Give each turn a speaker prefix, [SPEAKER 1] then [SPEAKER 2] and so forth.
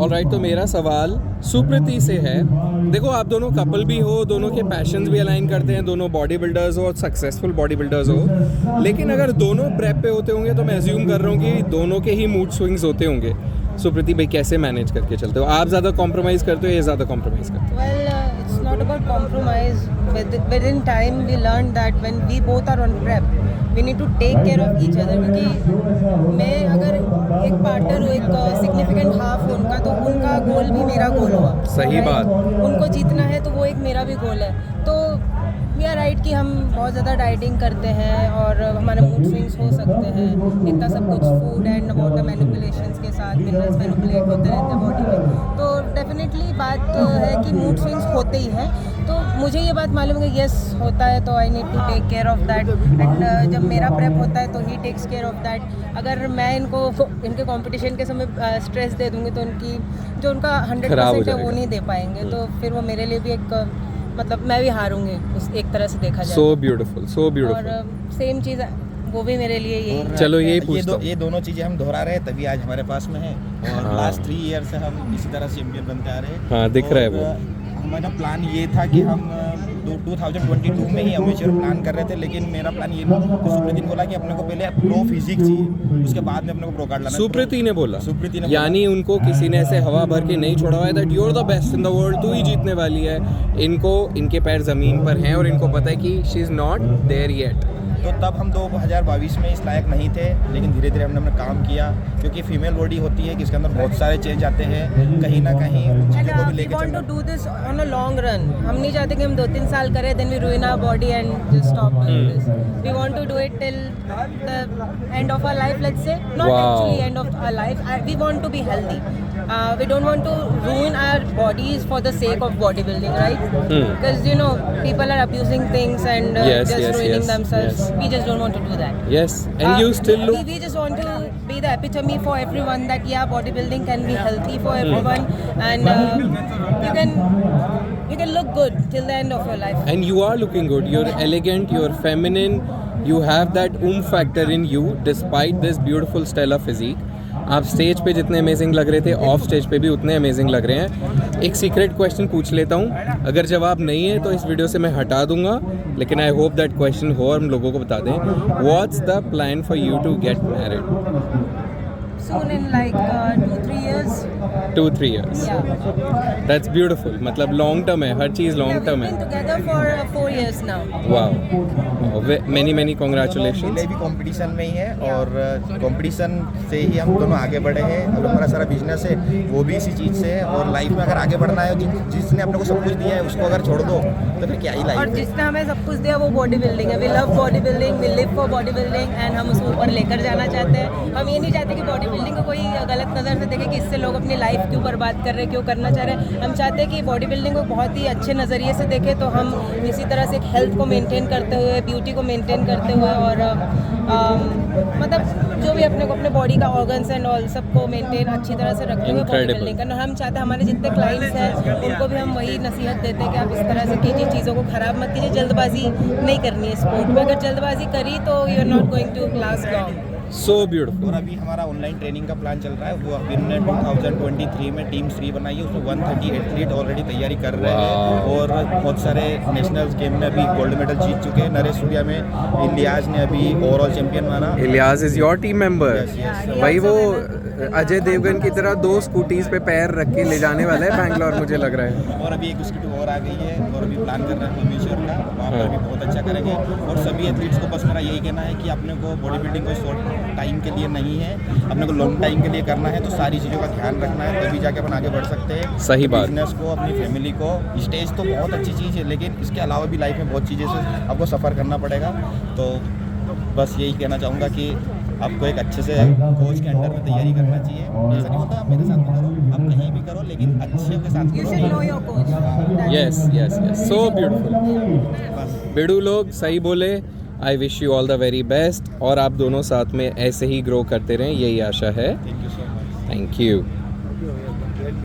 [SPEAKER 1] Alright, तो मेरा सवाल सुप्रीति से है। देखो, आप दोनों कपल भी हो, दोनों के पैशंस भी अलाइन करते हैं, दोनों बॉडी बिल्डर्स हो और सक्सेसफुल बॉडी बिल्डर्स हो, लेकिन अगर दोनों प्रेप पे होते होंगे तो मैं एज्यूम कर रहा हूँ कि दोनों के ही मूड स्विंग्स होते होंगे। सुप्रीति भाई, कैसे मैनेज करके चलते हो? आप ज़्यादा कॉम्प्रोमाइज़ करते हो या ज़्यादा कॉम्प्रोमाइज़ करते हो?
[SPEAKER 2] Well, it's not about compromise. Within time, we learned that when we both are on prep, we need to take care of each other. क्योंकि मैं अगर एक पार्टनर हूँ, एक सिग्निफिकेंट हाफ हूँ उनका, तो उनका गोल भी मेरा गोल हुआ।
[SPEAKER 1] सही बात।
[SPEAKER 2] उनको जीतना है तो वो एक मेरा भी गोल है। तो वी आर राइट कि हम बहुत ज़्यादा डाइटिंग करते हैं और हमारे मूड स्विंग्स हो सकते हैं। इतना सब कुछ फूड एंड वाटर मैनिपुलेशंस के साथ मिनरल्स मैनिपुलेट होते रहते हैं बॉडी में। तो डेफिनेटली बात है कि मूड स्विंग्स होते ही हैं। तो मुझे ये बात मालूम है कि यस होता है तो I need to take care of that. And जब मेरा प्रेप होता है तो ही टेक्स केयर ऑफ दैट। अगर मैं इनके कंपटीशन के समय स्ट्रेस दे दूँगी तो जो उनका 100% है वो नहीं दे पाएंगे। तो फिर वो मेरे लिए भी एक मतलब मैं भी हारूंगी उस एक तरह से देखा जाए।
[SPEAKER 1] So beautiful, so beautiful.
[SPEAKER 2] और सेम चीज़ वो भी मेरे लिए यही।
[SPEAKER 1] चलो यही पूछता हूँ,
[SPEAKER 3] ये दोनों चीज़ें हम दोहरा रहे हैं तभी आज हमारे पास में है। और लास्ट 3 ईयर से हम इसी तरह चैंपियन बनते आ रहे हैं।
[SPEAKER 1] हाँ, दिख रहा है वो।
[SPEAKER 3] हमारा प्लान ये था कि हम 2022 में ही अमेच्योर प्लान कर रहे थे, लेकिन मेरा प्लान ये था तो सुप्रीति ने बोला कि अपने को पहले प्रो फिजिक चाहिए, उसके बाद में अपने को प्रो कार्ड लाना।
[SPEAKER 1] सुप्रीति ने बोला,
[SPEAKER 3] सुप्रीति ने
[SPEAKER 1] यानी उनको किसी ने ऐसे हवा भर के नहीं छोड़ा हुआ है that you are the best in the world, तू ही जीतने वाली है। इनको, इनके पैर ज़मीन पर हैं और इनको पता है कि she is not there yet.
[SPEAKER 3] तो तब हम 2022 में इस लायक नहीं थे, लेकिन धीरे धीरे हमने अपना काम किया, क्योंकि फीमेल बॉडी होती है कि इसके अंदर बहुत सारे चेंज आते हैं, कहीं ना कहीं उन चीज़ों को भी लेके
[SPEAKER 2] चलना। To do this on a long run. हम नहीं चाहते कि हम 2-3 साल करें then we ruin our body and just stop doing this. We want to do it till the end of our life, let's say. Not actually end of our life. We want to be healthy. We don't want to ruin our bodies for the sake of bodybuilding, right? Because people are abusing things and ruining themselves. We just don't want to do that.
[SPEAKER 1] Yes, and you still look.
[SPEAKER 2] We just want to be the epitome for everyone that bodybuilding can be healthy for everyone, and you can look good till the end of your life.
[SPEAKER 1] And you are looking good. You're elegant, you're feminine, you have that factor in you despite this beautiful stellar physique. आप stage पे जितने amazing लग रहे थे, of stage पे भी उतने amazing लग रहे हैं। एक सीक्रेट क्वेश्चन पूछ लेता हूँ, अगर जवाब नहीं है तो इस वीडियो से मैं हटा दूंगा, लेकिन आई होप दैट क्वेश्चन हो और हम लोगों को बता दें। What's the plan for you to get married?
[SPEAKER 2] Soon in like 2-3 years.
[SPEAKER 1] 2-3 years.
[SPEAKER 2] Yeah.
[SPEAKER 1] That's beautiful. मतलब लॉन्ग टर्म है, हर चीज़ लॉन्ग टर्म है।
[SPEAKER 2] We've been together for 4 years now.
[SPEAKER 1] वाह, मेनी कॉन्ग्रेचुलेशन।
[SPEAKER 3] भी कंपटीशन में ही है और कंपटीशन से ही हम दोनों आगे बढ़े हैं। अब हमारा सारा बिजनेस है वो भी इसी चीज़ से है। और लाइफ में अगर आगे बढ़ना है, जिसने अपने को सब कुछ दिया है उसको अगर छोड़ दो तो फिर क्या ही लाइफ
[SPEAKER 2] और
[SPEAKER 3] है।
[SPEAKER 2] जिसने हमें सब कुछ दिया वो बॉडी बिल्डिंग है। We love body building, we live for body building and हम उसको ऊपर लेकर जाना चाहते हैं। हम ये नहीं चाहते कि बॉडी बिल्डिंग को कोई गलत नज़र से देखे कि इससे लोग अपनी लाइफ क्यों बर्बाद कर रहे हैं, क्यों करना चाह रहे हैं। हम चाहते हैं कि बॉडी बिल्डिंग को बहुत ही अच्छे नज़रिए से देखें। तो हम इसी तरह से हेल्थ को मेंटेन करते हुए, ब्यूटी को मेंटेन करते हुए और मतलब जो भी अपने को अपने बॉडी का ऑर्गन्स एंड ऑल सबको मेंटेन अच्छी तरह से रखते हुए बॉडी बिल्डिंग करना। हम चाहते हैं हमारे जितने क्लाइंट्स हैं उनको भी हम वही नसीहत देते हैं कि आप इस तरह से कीजिए, चीज़ों को ख़राब मत कीजिए, जल्दबाजी नहीं करनी है स्पोर्ट में। अगर जल्दबाजी करी तो you are not going to last long.
[SPEAKER 1] So beautiful.
[SPEAKER 3] और अभी हमारा ऑनलाइन ट्रेनिंग का प्लान चल रहा है। वो अभी हमने 2023 में टीम 3 बनाई है, उसमें 130 एथलीट ऑलरेडी तैयारी कर रहे हैं। और बहुत सारे नेशनल गेम में अभी गोल्ड मेडल जीत चुके हैं। नरेश सूर्या में इलियास ने अभी ओवरऑल चैंपियन माना।
[SPEAKER 1] Ilyas is your team member. भाई वो अजय देवगन की तरह 2 स्कूटीज पे पैर रख के ले जाने वाला है बैंगलोर, मुझे लग रहा है।
[SPEAKER 3] और अभी एक स्कूटी और आ गई है और अभी प्लान कर रहे हैं भुवनेश्वर का, वहाँ पर भी बहुत अच्छा करेंगे। और सभी एथलीट्स को बस मेरा यही कहना है कि अपने को बॉडी बिल्डिंग को शॉर्ट टाइम के लिए नहीं है, अपने को लॉन्ग टाइम के लिए करना है। तो सारी चीज़ों का ध्यान रखना है, तभी जाके अपन आगे बढ़ सकते हैं।
[SPEAKER 1] सही बात।
[SPEAKER 3] बिजनेस को, अपनी फैमिली को, स्टेज तो बहुत अच्छी चीज़ है, लेकिन इसके अलावा भी लाइफ में बहुत चीज़ें से आपको सफ़र करना पड़ेगा। तो बस यही कहना चाहूँगा कि आपको एक अच्छे से कोच के अंडर में तैयारी करना चाहिए। ऐसा नहीं होता मेरे साथ में करो, आप कहीं भी करो, लेकिन अच्छे के साथ करो।
[SPEAKER 1] Yes yes yes, so beautiful. बेडू लोग सही बोले। I wish you all the very best और आप दोनों साथ में ऐसे ही ग्रो करते रहें, यही आशा है।
[SPEAKER 3] Thank you so much.
[SPEAKER 1] Thank you.